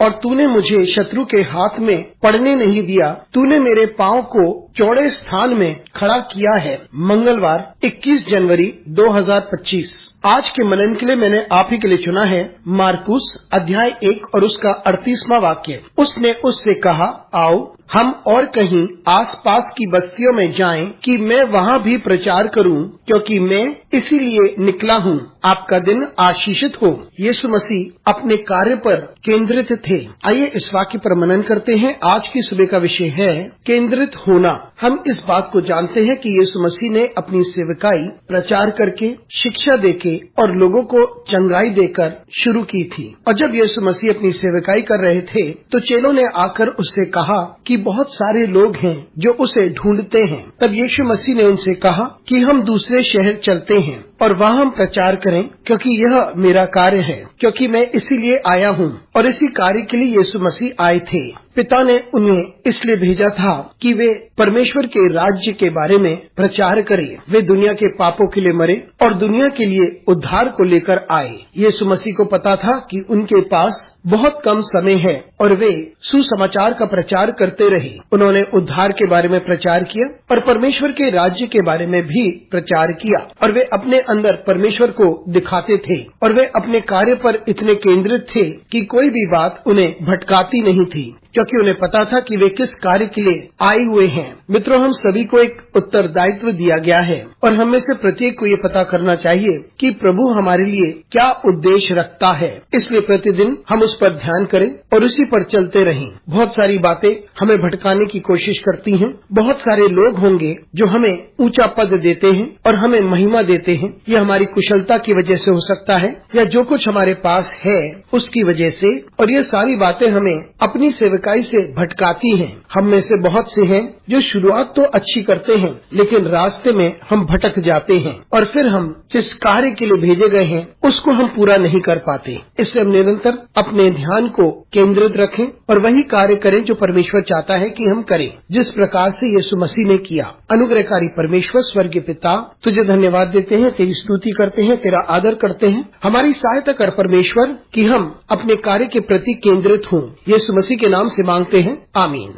और तूने मुझे शत्रु के हाथ में पड़ने नहीं दिया। तूने मेरे पांव को चौड़े स्थान में खड़ा किया है। मंगलवार 21 जनवरी 2025। आज के मनन के लिए मैंने आप ही के लिए चुना है मार्कुस अध्याय 1 और उसका 38वां वाक्य। उसने उससे कहा, आओ हम और कहीं आसपास की बस्तियों में जाएं कि मैं वहां भी प्रचार करूं, क्योंकि मैं इसीलिए निकला हूं। आपका दिन आशीषित हो। यीशु मसीह अपने कार्य पर केंद्रित थे। आइए इस वाक्य पर मनन करते हैं। आज की सुबह का विषय है केंद्रित होना। हम इस बात को जानते हैं कि यीशु मसीह ने अपनी सेवकाई प्रचार करके, शिक्षा देके और लोगों को चंगाई देकर शुरू की थी। और जब यीशु मसीह अपनी सेवकाई कर रहे थे तो चेलों ने आकर उससे कहा कि बहुत सारे लोग हैं जो उसे ढूंढते हैं। तब यीशु मसीह ने उनसे कहा कि हम दूसरे शहर चलते हैं और वहाँ हम प्रचार करें, क्योंकि यह मेरा कार्य है, क्योंकि मैं इसीलिए आया हूँ। और इसी कार्य के लिए यीशु मसीह आए थे। पिता ने उन्हें इसलिए भेजा था कि वे परमेश्वर के राज्य के बारे में प्रचार करें। वे दुनिया के पापों के लिए मरे और दुनिया के लिए उद्धार को लेकर आए। यीशु मसीह को पता था कि उनके पास बहुत कम समय है और वे सुसमाचार का प्रचार करते रहे। उन्होंने उद्धार के बारे में प्रचार किया और परमेश्वर के राज्य के बारे में भी प्रचार किया, और वे अपने अंदर परमेश्वर को दिखाते थे। और वे अपने कार्य पर इतने केंद्रित थे कि कोई भी बात उन्हें भटकाती नहीं थी, क्योंकि उन्हें पता था कि वे किस कार्य के लिए आए हुए हैं। मित्रों, हम सभी को एक उत्तरदायित्व दिया गया है और हम में से प्रत्येक को ये पता करना चाहिए कि प्रभु हमारे लिए क्या उद्देश्य रखता है। इसलिए प्रतिदिन हम उस पर ध्यान करें और उसी पर चलते रहें। बहुत सारी बातें हमें भटकाने की कोशिश करती हैं। बहुत सारे लोग होंगे जो हमें ऊंचा पद देते हैं और हमें महिमा देते हैं। यह हमारी कुशलता की वजह से हो सकता है या जो कुछ हमारे पास है उसकी वजह से। और ये सारी बातें हमें अपनी सेवकाई से भटकाती हैं। हम में से बहुत से हैं जो शुरुआत तो अच्छी करते हैं, लेकिन रास्ते में हम भटक जाते हैं और फिर हम जिस कार्य के लिए भेजे गए हैं उसको हम पूरा नहीं कर पाते। इसलिए हम निरंतर अपने ध्यान को केंद्रित रखें और वही कार्य करें जो परमेश्वर चाहता है कि हम करें, जिस प्रकार से यीशु मसीह ने किया। अनुग्रहकारी परमेश्वर स्वर्गीय पिता, तुझे धन्यवाद देते हैं, तेरी स्तुति करते हैं, तेरा आदर करते हैं। हमारी सहायता कर परमेश्वर कि हम अपने कार्य के प्रति केंद्रित हों। यीशु मसीह के नाम से मांगते हैं, आमीन।